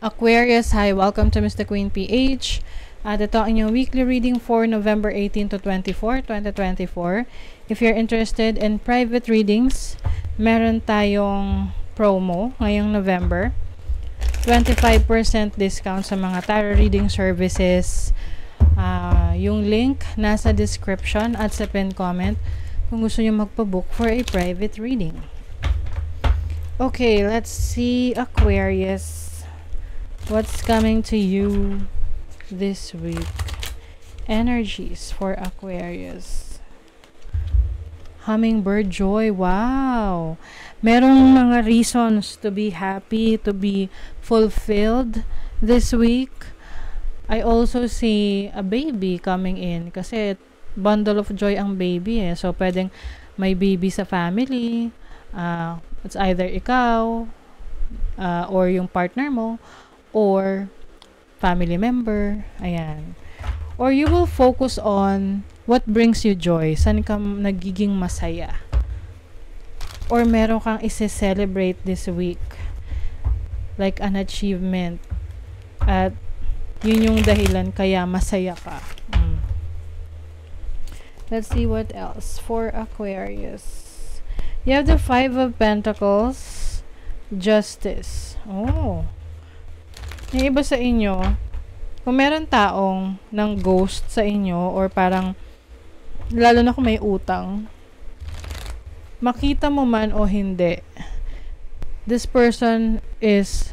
Aquarius, hi, welcome to Mr. Queen PH. At ito ang inyong weekly reading for November 18 to 24, 2024. If you're interested in private readings, meron tayong promo ngayong November. 25% discount sa mga tarot reading services. Yung link nasa description at sa pinned comment kung gusto nyo magpabook for a private reading. Okay, let's see Aquarius. What's coming to you this week? Energies for Aquarius. Hummingbird joy. Wow! Merong mga reasons to be happy, to be fulfilled this week. I also see a baby coming in kasi bundle of joy ang baby eh. So, pwedeng may baby sa family. It's either ikaw or yung partner mo or family member. Ayan. Or you will focus on what brings you joy. Saan ka nagiging masaya? Or meron kang isi-celebrate this week. Like an achievement. At yun yung dahilan kaya masaya ka. Let's see what else for Aquarius. You have the Five of Pentacles. Justice. Oh. Yung iba sa inyo, kung meron taong ng ghost sa inyo or parang, lalo na kung may utang, makita mo man o hindi, this person is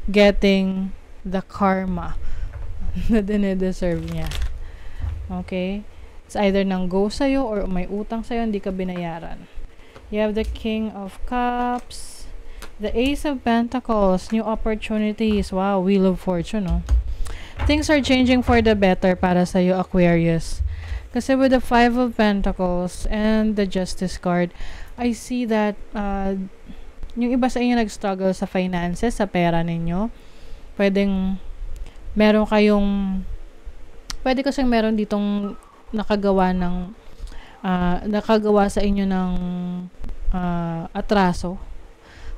getting the karma na dine-deserve niya. Okay? It's either ng ghost sa'yo or may utang sa'yo, hindi ka binayaran. You have the King of Cups. The Ace of Pentacles, new opportunities. Wow, Wheel of Fortune, no? Things are changing for the better para sa iyo, Aquarius. Kasi with the Five of Pentacles and the Justice card, I see that yung iba sa inyo nag-struggle sa finances, sa pera ninyo. Pwede kasing meron ditong nakagawa sa inyo ng atraso.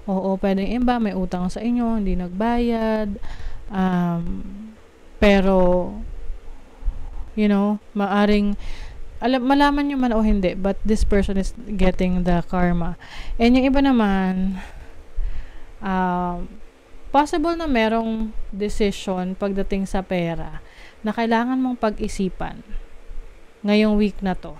Oo, pwedeng iba, may utang sa inyo, hindi nagbayad, pero, maaring, malaman nyo man o hindi, but this person is getting the karma. And yung iba naman, possible na merong decision pagdating sa pera na kailangan mong pag-isipan ngayong week na to.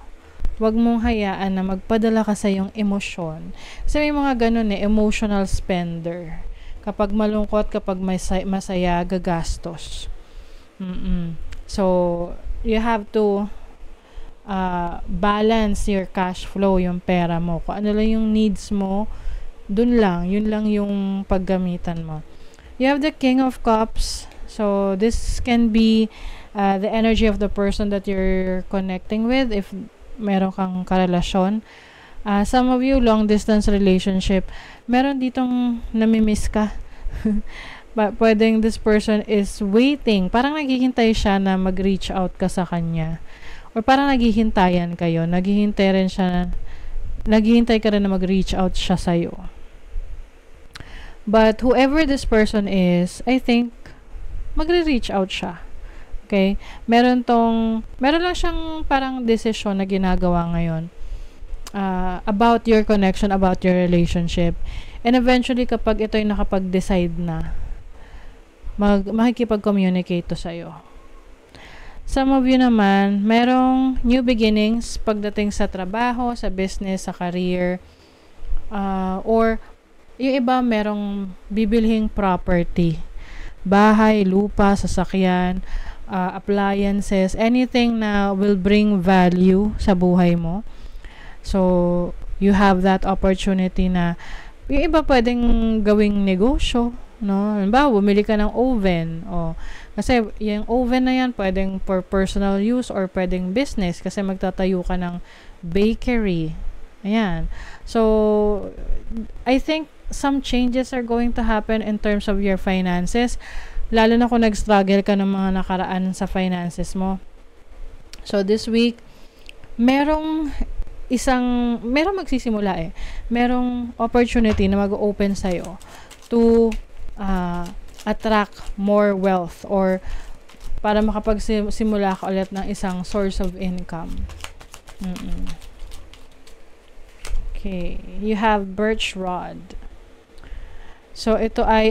Huwag mong hayaan na magpadala ka sa iyong emosyon. Kasi may mga ganun emotional spender. Kapag malungkot, kapag masaya, gagastos. So, you have to balance your cash flow, yung pera mo. Kung ano lang yung needs mo, yun lang yung paggamitan mo. You have the King of Cups. So, this can be the energy of the person that you're connecting with. If meron kang karelasyon. Some of you, long distance relationship, meron ditong namimiss ka. Pwedeng this person is waiting. Parang naghihintay siya na mag-reach out ka sa kanya. Or parang naghihintayan kayo. Naghihintay ka rin na mag-reach out siya sa'yo. But whoever this person is, I think, magre-reach out siya. Okay? Meron lang siyang parang desisyon na ginagawa ngayon about your connection, about your relationship. And eventually, kapag ito'y nakapag-decide na, makikipag-communicate to sa'yo. Some of you naman, merong new beginnings pagdating sa trabaho, sa business, sa career, or yung iba merong bibilhing property. Bahay, lupa, sasakyan, appliances, anything na will bring value sa buhay mo. So, you have that opportunity na yung iba pwedeng gawing negosyo, no? Halimbawa, bumili ka ng oven. Kasi yung oven na yan pwedeng for personal use or pwedeng business kasi magtatayo ka ng bakery. Ayan. So, I think some changes are going to happen in terms of your finances. Lalo na kung nag-struggle ka ng mga nakaraan sa finances mo. So, this week, merong magsisimula merong opportunity na mag-open sa'yo to attract more wealth or para makapagsimula ka ulit ng isang source of income. Okay, you have birch rod. So, ito ay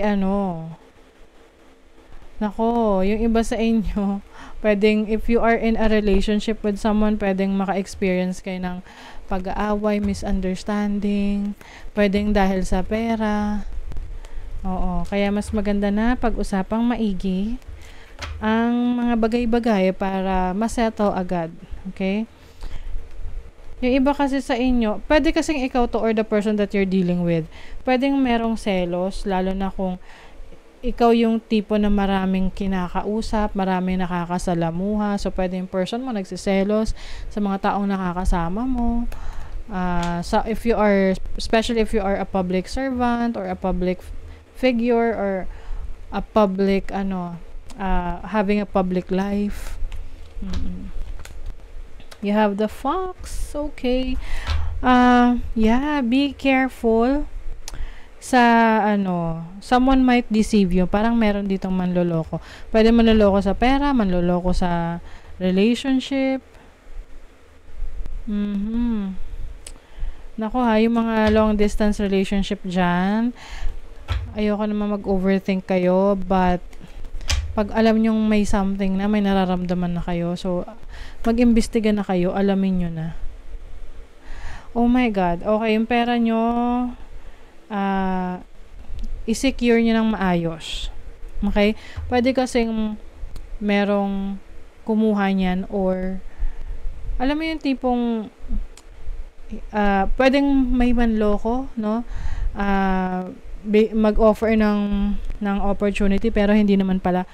nako, yung iba sa inyo, pwedeng, if you are in a relationship with someone, pwedeng maka-experience kayo ng pag-aaway, misunderstanding, pwedeng dahil sa pera. Oo, kaya mas maganda na pag-usapang maigi ang mga bagay-bagay para masettle agad. Okay? Yung iba kasi sa inyo, pwede kasing ikaw to or the person that you're dealing with, pwedeng merong selos, lalo na kung ikaw yung tipo na maraming kinakausap, maraming nakakasalamuha. So, pwede yung person mo nagsiselos sa mga taong nakakasama mo. So, especially if you are a public servant or a public figure or a public, having a public life. You have the fox. Okay. Yeah, be careful sa someone might deceive you. Parang meron ditong manloloko. Pwede manloloko sa pera, manloloko sa relationship. Nako yung mga long distance relationship dyan, ayoko naman mag-overthink kayo, but pag alam nyong may something na, may nararamdaman na kayo, so mag-imbestiga na kayo, alamin nyo na. Oh my God. Okay, yung pera nyo, i-secure nyo ng maayos. Okay? Pwede kasing merong kumuha niyan or alam mo yung tipong pwedeng may manloko, no? Mag-offer ng opportunity pero hindi naman pala.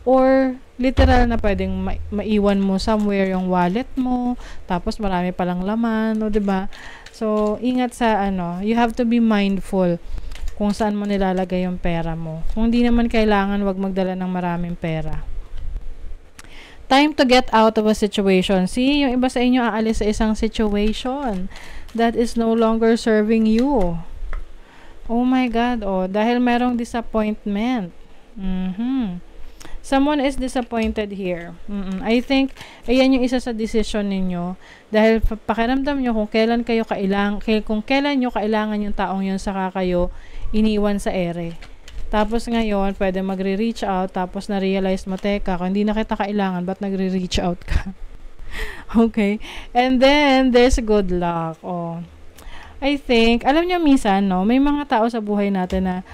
Or literal na pwedeng maiwan mo somewhere yung wallet mo, tapos marami palang laman, no, 'di ba? So, ingat sa you have to be mindful kung saan mo nilalagay yung pera mo. Kung hindi naman kailangan, wag magdala ng maraming pera. Time to get out of a situation. See, yung iba sa inyo aalis sa isang situation that is no longer serving you. Oh my God, dahil merong disappointment. Someone is disappointed here. I think, ayan yung isa sa decision ninyo. Dahil pakiramdam nyo kung kailan nyo kailangan yung taong yun, saka kayo iniwan sa ere. Tapos ngayon, pwede magre-reach out, tapos na-realize mo, teka, kung hindi na kita kailangan, ba't nagre-reach out ka? Okay? And then, there's good luck. I think, alam nyo minsan, no, may mga tao sa buhay natin na,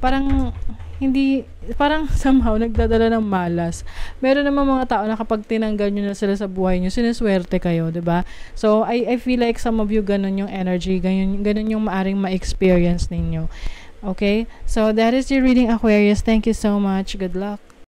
parang somehow nagdadala ng malas. Meron naman mga tao na kapag tinanggal nyo na sila sa buhay nyo, sineswerte kayo, 'di ba? So, I feel like some of you ganun yung energy, ganun yung maaring ma-experience ninyo. Okay? So, that is your reading, Aquarius. Thank you so much. Good luck.